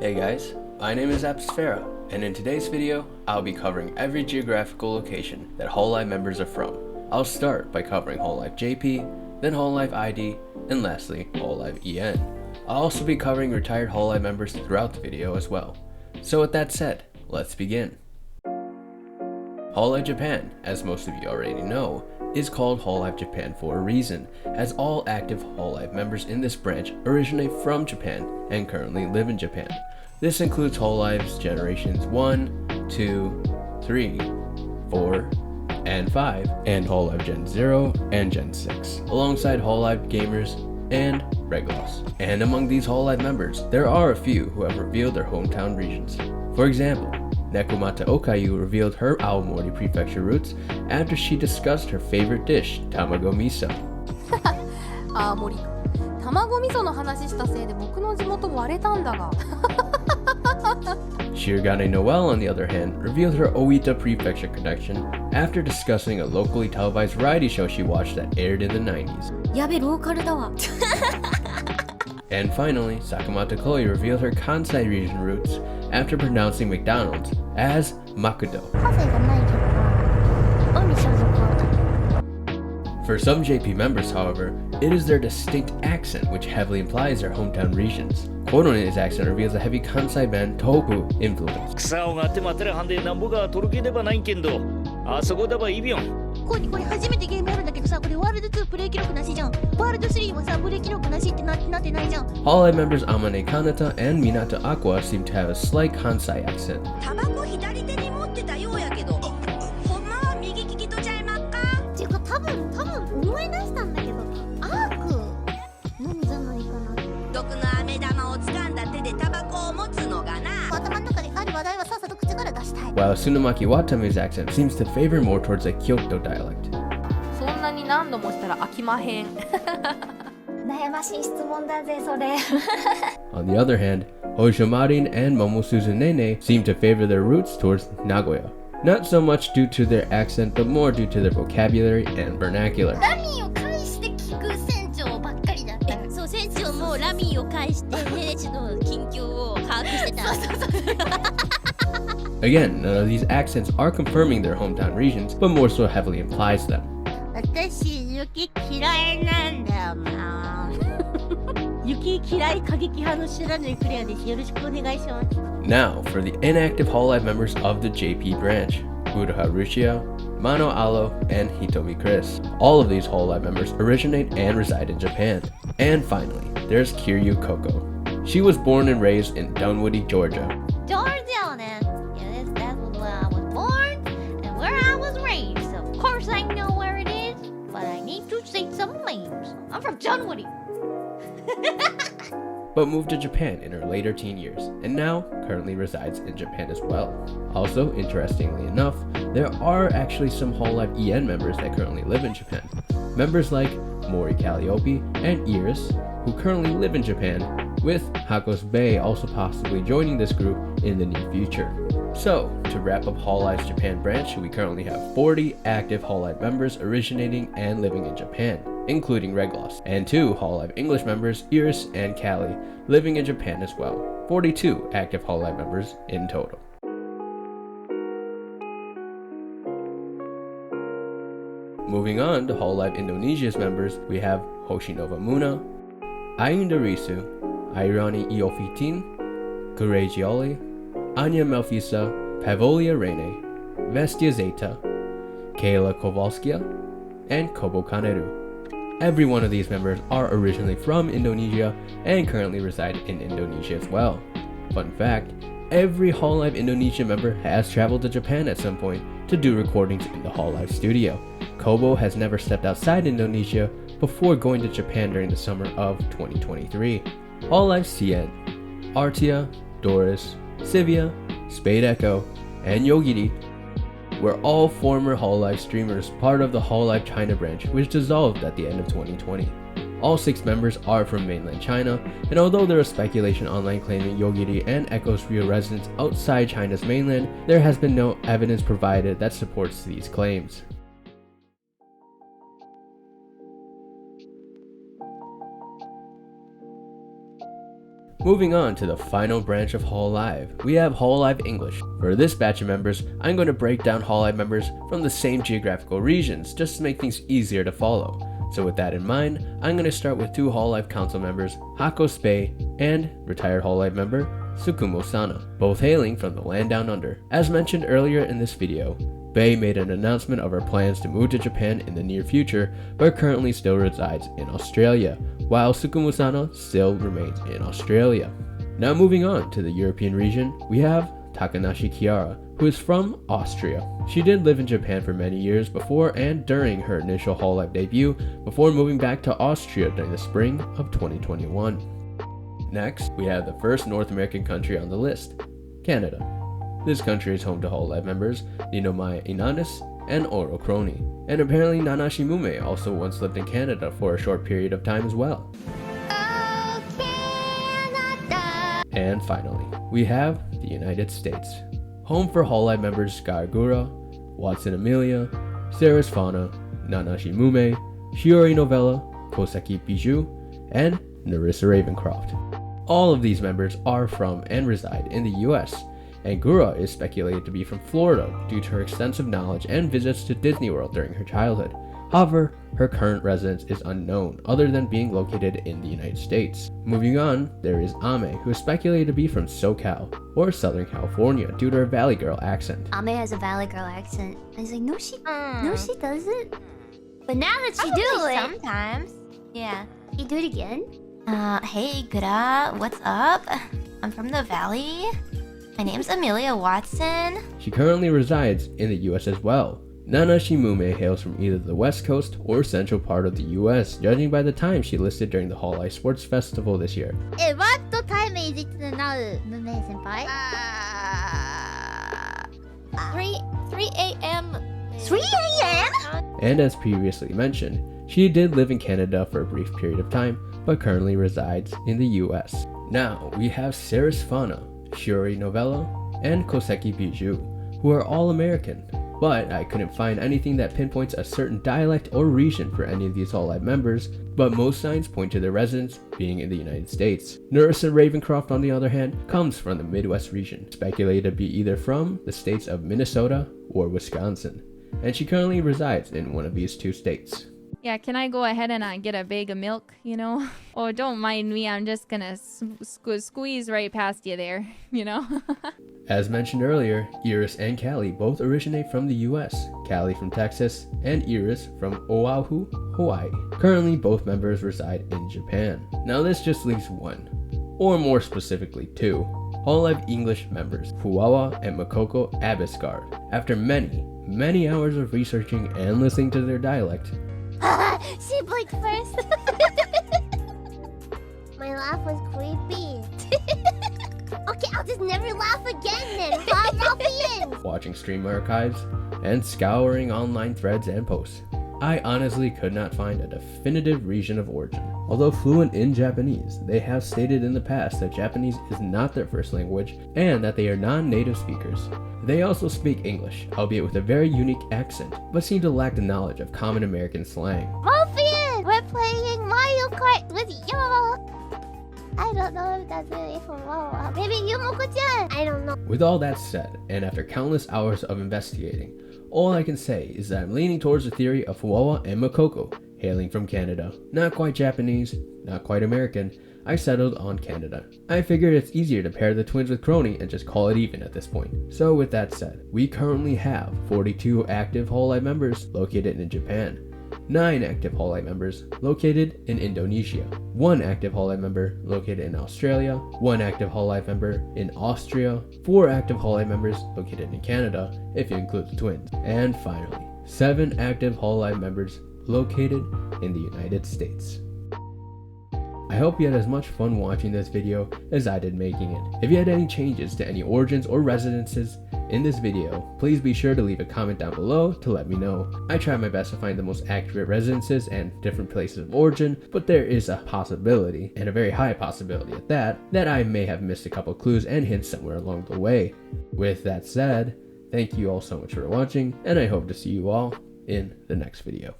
Hey guys, my name is Apsfera, and in today's video, I'll be covering every geographical location that Hololive members are from. I'll start by covering Hololive JP, then Hololive ID, and lastly, Hololive EN. I'll also be covering retired Hololive members throughout the video as well. So with that said, let's begin. Hololive Japan, as most of you already know, is called Hololive Japan for a reason, as all active Hololive members in this branch originate from Japan and currently live in Japan. This includes Hololive's generations 1, 2, 3, 4, and 5, and Hololive Gen 0 and Gen 6, alongside Hololive gamers and regulars. And among these Hololive members, there are a few who have revealed their hometown regions. For example, Sakamata Chloe revealed her Ōita Prefecture roots after she discussed her favorite dish, tamago miso. あー森卵味噌の話したせいで僕の地元割れたんだが Shirogane Noel, on the other hand, revealed her Ōita Prefecture connection after discussing a locally televised variety show she watched that aired in the 90s. やべローカルだわ And finally, Sakamata Chloe revealed her Kansai region roots after pronouncing McDonald's as Makudo. カフェがないけどな海所属 For some JP members, however, it is their distinct accent which heavily implies their hometown regions. Quote on his accent reveals a heavy Kansai band Tohoku influence. 草をがって待てるはんでなんぼがとろければないけんどあそこだばいびよん これ初めてゲームやるんだけどさこれワールド2プレイ記録なしじゃんワールド3はさプレイ記録なしってなってないじゃん Hololive members Amane Kanata and Minato Aqua seem to have a slight Kansai accent. タバコ左手に持ってたようやけどほんまは右利きとちゃいまっかっていうか多分思い出したんだけどアークなんじゃないかな毒の飴玉を掴んだ手でタバコを持つのがな頭の中にある話題はさっさと口から出したい While Tsunamaki Watame's accent seems to favor more towards a Kyoto dialect. そんなに何度もしたら飽きまへん悩ましい質問だぜそれ On the other hand, Hoshimarin and Momosuzu Nene seem to favor their roots towards Nagoya. Not so much due to their accent, but more due to their vocabulary and vernacular. ラミーを返して聞く船長ばっかりだったそう船長もラミーを返して兵士の近況を把握してた Again, none of these accents are confirming their hometown regions, but more so heavily implies them. 私雪嫌いなんだよな雪嫌い過激派の知らぬクレアですよろしくお願いします Now, for the inactive Hololive members of the JP branch, Furuha Ruchia, Mano Alo, and Hitomi Chris. All of these Hololive members originate and reside in Japan. And finally, there's Kiryu Koko. She was born and raised in Dunwoody, Georgia. Georgia ね Yes, that's where I was born and where I was raised so of course I know where it is but I need to say some names I'm from Dunwoody But moved to Japan in her later teen years, and now currently resides in Japan as well. Also, interestingly enough, there are actually some Hololive EN members that currently live in Japan. Members like Mori Calliope and Iris, who currently live in Japan, with Hakos Bay also possibly joining this group in the near future. So, to wrap up Hololive's Japan branch, we currently have 40 active Hololive members originating and living in Japan, including Reglos, and 2 Hololive English members, Iris and Callie, living in Japan as well. 42 active Hololive members in total. Moving on to Hololive Indonesia's members, we have Hoshinova Muna, Ayunda Risu, Irani Iofitin, Kuregioli, Anya Melfisa, Pavolia Rene, Vestia Zeta, Kayla Kowalskia, and Kobo Kaneru. Every one of these members are originally from Indonesia and currently reside in Indonesia as well. Fun fact, every Hololive Indonesia member has traveled to Japan at some point to do recordings in the Hololive studio. Kobo has never stepped outside Indonesia before going to Japan during the summer of 2023. Hololive CN, Artia, Doris, Sivia, Spade Echo, and Yogiri were all former Hololive streamers part of the Hololive China branch, which dissolved at the end of 2020. All 6 members are from mainland China, and although there is speculation online claiming Yogiri and Echo's real residence outside China's mainland, there has been no evidence provided that supports these claims. Moving on to the final branch of Hololive, we have Hololive English. For this batch of members, I'm going to break down Hololive members from the same geographical regions just to make things easier to follow. So with that in mind, I'm going to start with 2 Hololive Council members, Hako Spei and retired Hololive member Tsukumo Sana, both hailing from the land down under. As mentioned earlier in this video, Bei made an announcement of her plans to move to Japan in the near future, but currently still resides in Australia, while Tsukumo Sana still remains in Australia. Now moving on to the European region, we have Takanashi Kiara, who is from Austria. She did live in Japan for many years before and during her initial Hololive debut, before moving back to Austria during the spring of 2021. Next, we have the first North American country on the list, Canada. This country is home to Hololive members Ninomaya Inanis and Oro Crony, and apparently Nanashi Mume also once lived in Canada for a short period of time as well. Oh, Canada. And finally, we have the United States, home for Hololive members Skyagura, Watson Amelia, Saris Fauna, Nanashi Mume, Shiori Novella, Koseki Bijou, and Narissa Ravencroft. All of these members are from and reside in the US, and Gura is speculated to be from Florida due to her extensive knowledge and visits to Disney World during her childhood. However, her current residence is unknown other than being located in the United States. Moving on, there is Ame, who is speculated to be from SoCal or Southern California due to her Valley Girl accent. Ame has a Valley Girl accent. I was like, no she doesn't. But now that she do it, sometimes. Yeah. you do it again? Hey, Gura, what's up? I'm from the Valley. My name's Amelia Watson. She currently resides in the US as well. Nanashi Mume hails from either the west coast or central part of the US, judging by the time she listed during the Hololive Sports Festival this year. What time is it now, Mume-senpai? 3 a.m. 3 a.m.? And as previously mentioned, she did live in Canada for a brief period of time, but currently resides in the US. Now, we have Saris Fauna, Shiori Novella, and Koseki Bijou, who are all American. But I couldn't find anything that pinpoints a certain dialect or region for any of these Hololive members, but most signs point to their residence being in the United States. Narissa Ravencroft, on the other hand, comes from the Midwest region, speculated to be either from the states of Minnesota or Wisconsin, and she currently resides in one of these 2 states. Yeah, can I go ahead and get a bag of milk, you know? Oh, don't mind me, I'm just gonna squeeze right past you there, you know? As mentioned earlier, Iris and Callie both originate from the US, Callie from Texas, and Iris from Oahu, Hawaii. Currently, both members reside in Japan. Now this just leaves 1, or more specifically 2, Hololive English members, Fuawa and Makoko Abiscard. After many hours of researching and listening to their dialect, She blinked first. My laugh was creepy. Okay, I'll just never laugh again then. Bye, Ralphie. watching stream archives, and scouring online threads and posts, I honestly could not find a definitive region of origin. Although fluent in Japanese, they have stated in the past that Japanese is not their first language and that they are non-native speakers. They also speak English, albeit with a very unique accent, but seem to lack the knowledge of common American slang. Ralphie, we're playing Mario Kart with you. I don't know if that's really from Wawa. Maybe Yumoko-chan. I don't know. With all that said, and after countless hours of investigating, all I can say is that I'm leaning towards the theory of Fuawa and Makoko, hailing from Canada. Not quite Japanese, not quite American, I settled on Canada. I figured it's easier to pair the twins with Crony and just call it even at this point. So with that said, we currently have 42 active Hololive members located in Japan, 9 active Hololive members located in Indonesia, 1 active Hololive member located in Australia, 1 active Hololive member in Austria, 4 active Hololive members located in Canada, if you include the twins, and finally, 7 active Hololive members located in the United States. I hope you had as much fun watching this video as I did making it. If you had any changes to any origins or residences in this video, please be sure to leave a comment down below to let me know. I try my best to find the most accurate residences and different places of origin, but there is a possibility, and a very high possibility at that I may have missed a couple clues and hints somewhere along the way. With that said, thank you all so much for watching, and I hope to see you all in the next video.